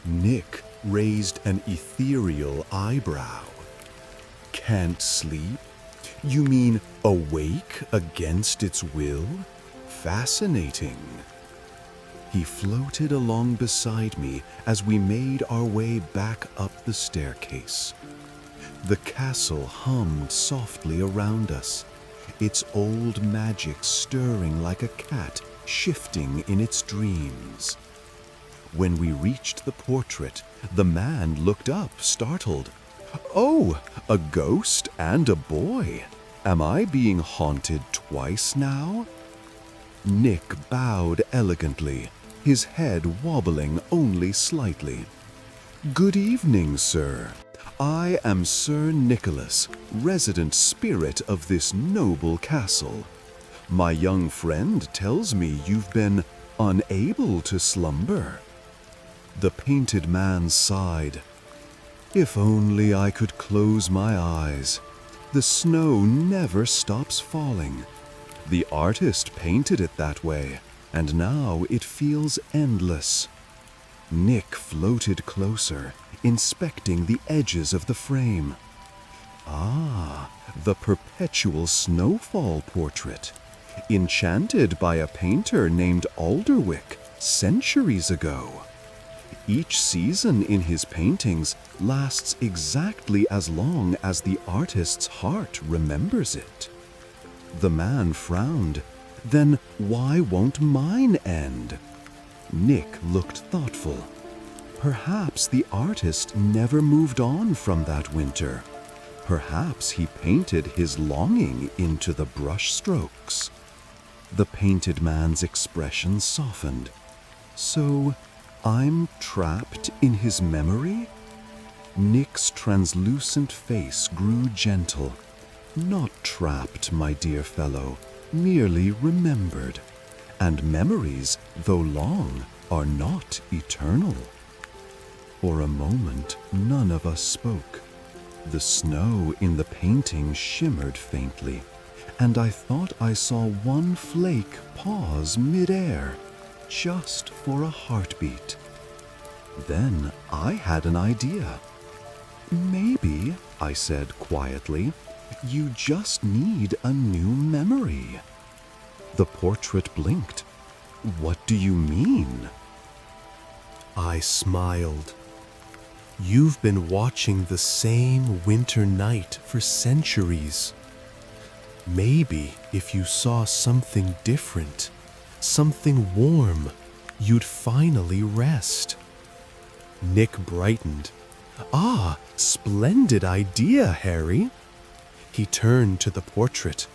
Nick raised an ethereal eyebrow. Can't sleep? You mean awake against its will? Fascinating. He floated along beside me as we made our way back up the staircase. The castle hummed softly around us, its old magic stirring like a cat shifting in its dreams. When we reached the portrait, the man looked up, startled. "Oh, a ghost and a boy. Am I being haunted twice now?" Nick bowed elegantly, his head wobbling only slightly. "Good evening, sir. I am Sir Nicholas, resident spirit of this noble castle. My young friend tells me you've been unable to slumber." The painted man sighed. "If only I could close my eyes. The snow never stops falling. The artist painted it that way, and now it feels endless." Nick floated closer, inspecting the edges of the frame. Ah, the perpetual snowfall portrait, enchanted by a painter named Alderwick centuries ago. Each season in his paintings lasts exactly as long as the artist's heart remembers it. The man frowned. "Then why won't mine end?" Nick looked thoughtful. Perhaps the artist never moved on from that winter. Perhaps he painted his longing into the brushstrokes. The painted man's expression softened. "So, I'm trapped in his memory?" Nick's translucent face grew gentle. "Not trapped, my dear fellow, merely remembered. And memories, though long, are not eternal." For a moment, none of us spoke. The snow in the painting shimmered faintly, and I thought I saw one flake pause mid-air, just for a heartbeat. Then I had an idea. "Maybe," I said quietly, "you just need a new memory." The portrait blinked. "What do you mean?" I smiled. "You've been watching the same winter night for centuries. Maybe if you saw something different, something warm, you'd finally rest." Nick brightened. "Ah, splendid idea, Harry." He turned to the portrait.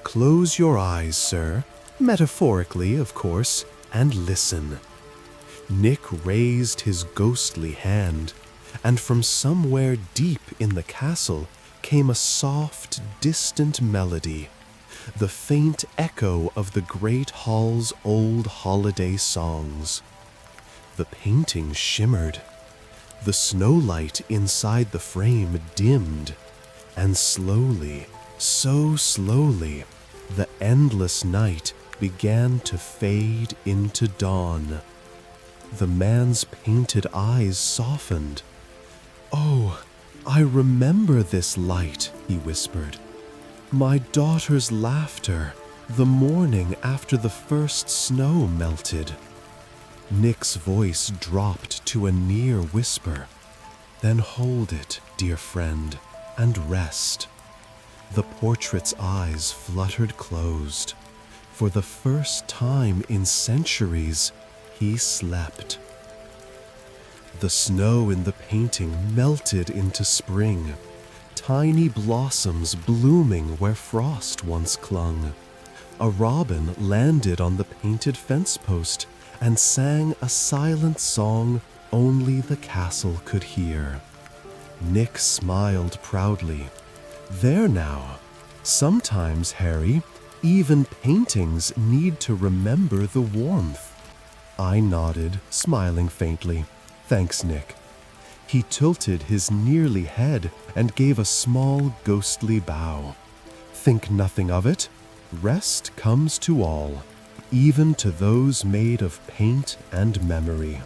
"Close your eyes, sir, metaphorically, of course, and listen." Nick raised his ghostly hand, and from somewhere deep in the castle came a soft, distant melody, the faint echo of the great hall's old holiday songs. The painting shimmered. The snowlight inside the frame dimmed, and slowly, so slowly, the endless night began to fade into dawn. The man's painted eyes softened. "Oh, I remember this light," he whispered. "My daughter's laughter, the morning after the first snow melted." Nick's voice dropped to a near whisper. "Then hold it, dear friend, and rest." The portrait's eyes fluttered closed. For the first time in centuries, he slept. The snow in the painting melted into spring, tiny blossoms blooming where frost once clung. A robin landed on the painted fence post and sang a silent song only the castle could hear. Nick smiled proudly. There now. Sometimes, Harry, even paintings need to remember the warmth. I nodded, smiling faintly. Thanks, Nick. He tilted his nearly head and gave a small, ghostly bow. Think nothing of it. Rest comes to all, even to those made of paint and memory.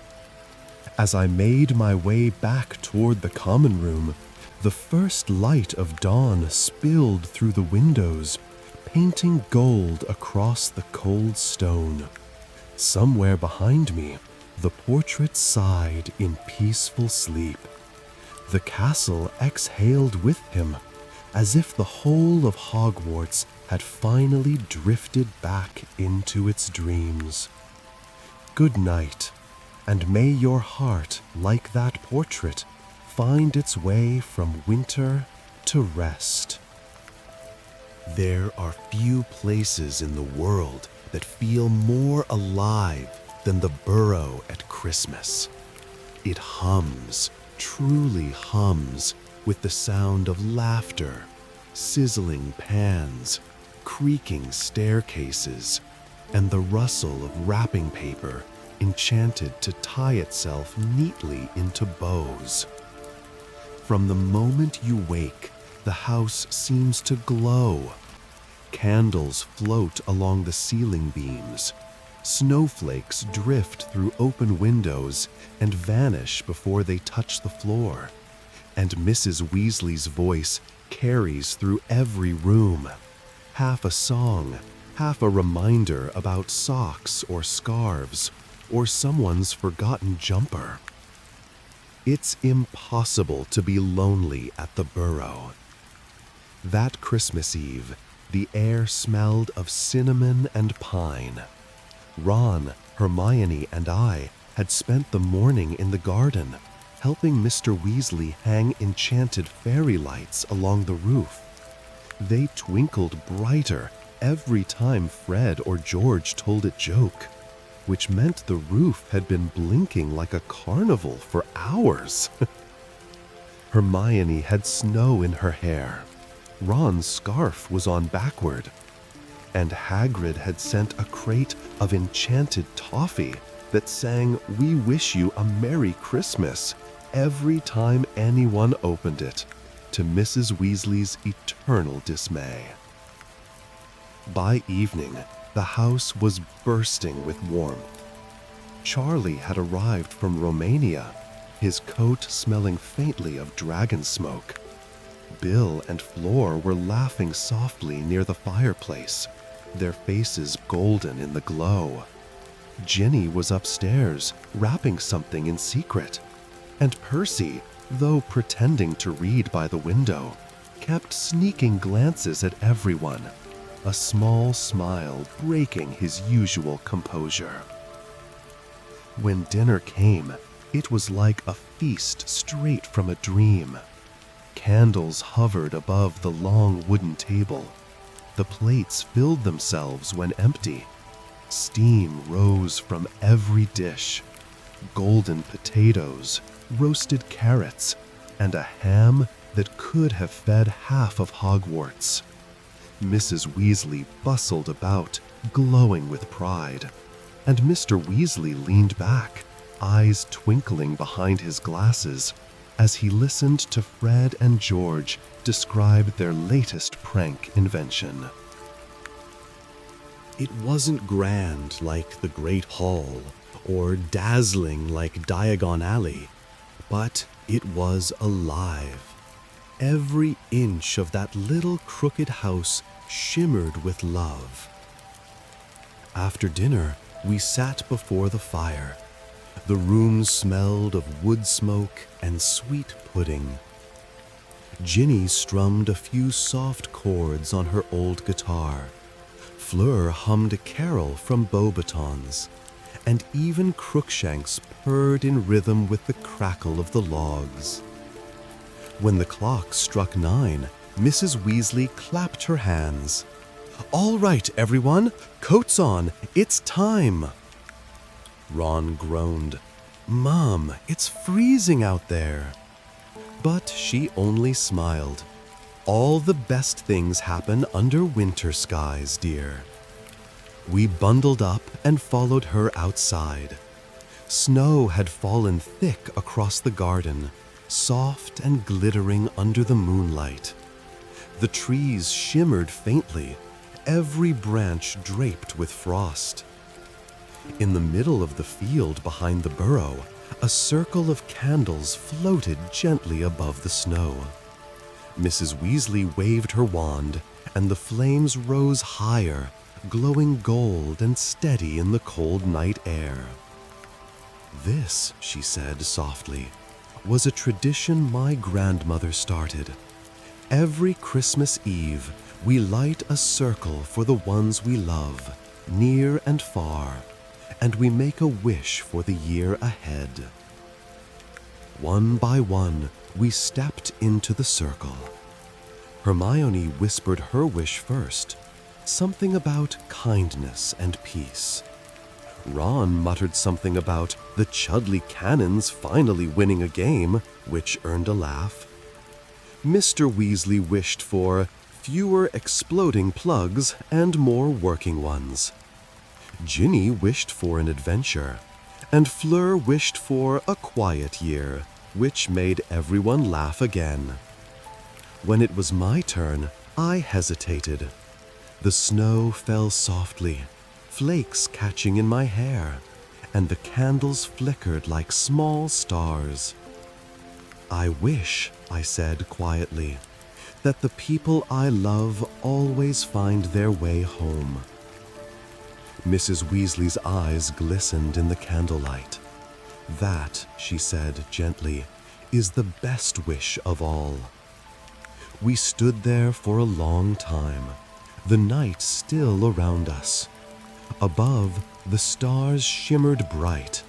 As I made my way back toward the common room, the first light of dawn spilled through the windows, painting gold across the cold stone. Somewhere behind me, the portrait sighed in peaceful sleep. The castle exhaled with him, as if the whole of Hogwarts had finally drifted back into its dreams. Good night, and may your heart, like that portrait, find its way from winter to rest. There are few places in the world that feel more alive than the burrow at Christmas. It hums, truly hums, with the sound of laughter, sizzling pans, creaking staircases, and the rustle of wrapping paper enchanted to tie itself neatly into bows. From the moment you wake, the house seems to glow. Candles float along the ceiling beams. Snowflakes drift through open windows and vanish before they touch the floor. And Mrs. Weasley's voice carries through every room. Half a song, half a reminder about socks or scarves, or someone's forgotten jumper. It's impossible to be lonely at the Burrow. That Christmas Eve, the air smelled of cinnamon and pine. Ron, Hermione, and I had spent the morning in the garden, helping Mr. Weasley hang enchanted fairy lights along the roof. They twinkled brighter every time Fred or George told a joke, which meant the roof had been blinking like a carnival for hours. Hermione had snow in her hair. Ron's scarf was on backward, and Hagrid had sent a crate of enchanted toffee that sang "We wish you a Merry Christmas" every time anyone opened it, to Mrs. Weasley's eternal dismay. By evening, the house was bursting with warmth. Charlie had arrived from Romania, his coat smelling faintly of dragon smoke. Bill and Fleur were laughing softly near the fireplace, their faces golden in the glow. Ginny was upstairs, wrapping something in secret, and Percy, though pretending to read by the window, kept sneaking glances at everyone, a small smile breaking his usual composure. When dinner came, it was like a feast straight from a dream. Candles hovered above the long wooden table. The plates filled themselves when empty. Steam rose from every dish. Golden potatoes, roasted carrots, and a ham that could have fed half of Hogwarts. Mrs. Weasley bustled about, glowing with pride, and Mr. Weasley leaned back, eyes twinkling behind his glasses, as he listened to Fred and George describe their latest prank invention. It wasn't grand like the Great Hall, or dazzling like Diagon Alley, but it was alive. Every inch of that little crooked house shimmered with love. After dinner, we sat before the fire. The room smelled of wood smoke and sweet pudding. Ginny strummed a few soft chords on her old guitar. Fleur hummed a carol from Beauxbatons, and even Crookshanks purred in rhythm with the crackle of the logs. When the clock struck 9, Mrs. Weasley clapped her hands. All right, everyone, coats on, it's time. Ron groaned. Mom, it's freezing out there. But she only smiled. All the best things happen under winter skies, dear. We bundled up and followed her outside. Snow had fallen thick across the garden, soft and glittering under the moonlight. The trees shimmered faintly, every branch draped with frost. In the middle of the field behind the burrow, a circle of candles floated gently above the snow. Mrs. Weasley waved her wand, and the flames rose higher, glowing gold and steady in the cold night air. This, she said softly, was a tradition my grandmother started. Every Christmas Eve, we light a circle for the ones we love, near and far, and we make a wish for the year ahead. One by one, we stepped into the circle. Hermione whispered her wish first, something about kindness and peace. Ron muttered something about the Chudley Cannons finally winning a game, which earned a laugh. Mr. Weasley wished for fewer exploding plugs and more working ones. Ginny wished for an adventure, and Fleur wished for a quiet year, which made everyone laugh again. When it was my turn, I hesitated. The snow fell softly, flakes catching in my hair, and the candles flickered like small stars. I wish, I said quietly, that the people I love always find their way home. Mrs. Weasley's eyes glistened in the candlelight. That, she said gently, is the best wish of all. We stood there for a long time, the night still around us. Above, the stars shimmered bright,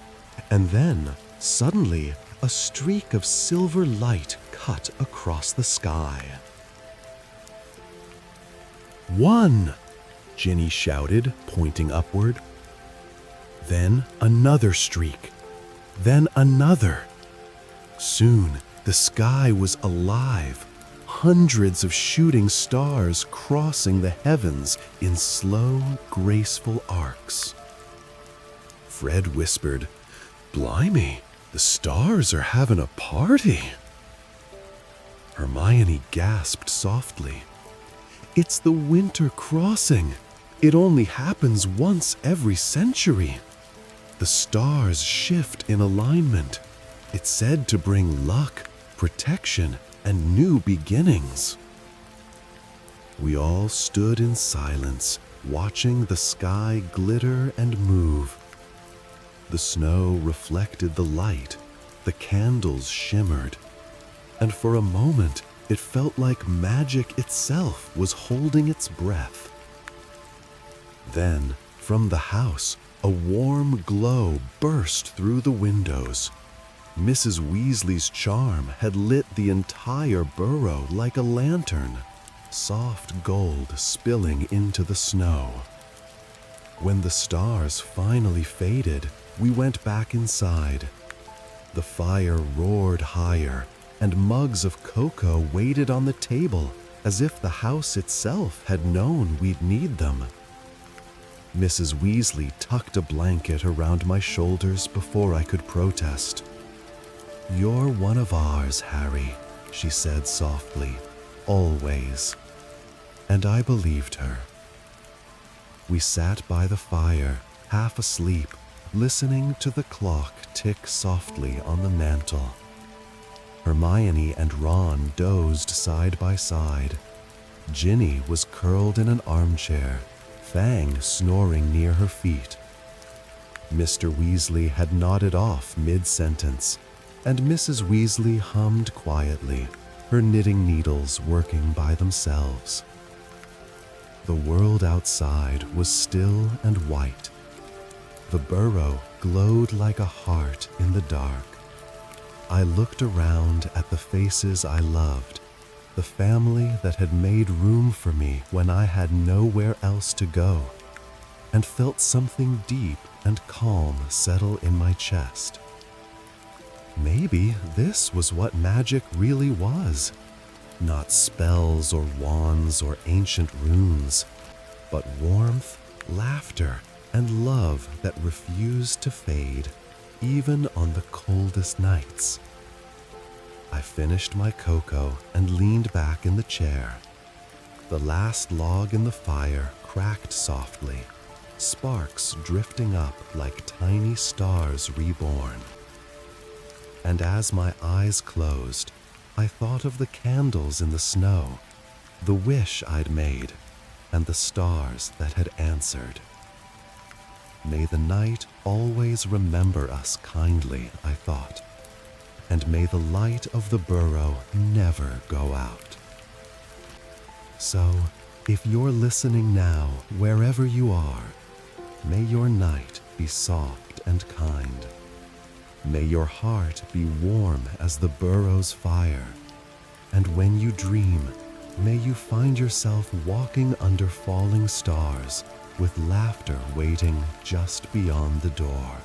and then, suddenly, a streak of silver light cut across the sky. "One!" Ginny shouted, pointing upward. Then another streak. Then another. Soon, the sky was alive, hundreds of shooting stars crossing the heavens in slow, graceful arcs. Fred whispered, "Blimey, the stars are having a party." Hermione gasped softly. "It's the winter crossing. It only happens once every century. The stars shift in alignment. It's said to bring luck, protection, and new beginnings." We all stood in silence, watching the sky glitter and move. The snow reflected the light, the candles shimmered, and for a moment it felt like magic itself was holding its breath. Then, from the house, a warm glow burst through the windows. Mrs. Weasley's charm had lit the entire burrow like a lantern, soft gold spilling into the snow. When the stars finally faded, we went back inside. The fire roared higher, and mugs of cocoa waited on the table as if the house itself had known we'd need them. Mrs. Weasley tucked a blanket around my shoulders before I could protest. "You're one of ours, Harry," she said softly, "always." And I believed her. We sat by the fire, half asleep, listening to the clock tick softly on the mantel. Hermione and Ron dozed side by side. Ginny was curled in an armchair, Fang snoring near her feet. Mr. Weasley had nodded off mid-sentence, and Mrs. Weasley hummed quietly, her knitting needles working by themselves. The world outside was still and white. The burrow glowed like a heart in the dark. I looked around at the faces I loved, the family that had made room for me when I had nowhere else to go, and felt something deep and calm settle in my chest. Maybe this was what magic really was. Not spells or wands or ancient runes, but warmth, laughter, and love that refused to fade, even on the coldest nights. I finished my cocoa and leaned back in the chair. The last log in the fire cracked softly, sparks drifting up like tiny stars reborn. And as my eyes closed, I thought of the candles in the snow, the wish I'd made, and the stars that had answered. May the night always remember us kindly, I thought, and may the light of the burrow never go out. So, if you're listening now, wherever you are, may your night be soft and kind. May your heart be warm as the burrow's fire, and when you dream, may you find yourself walking under falling stars with laughter waiting just beyond the door.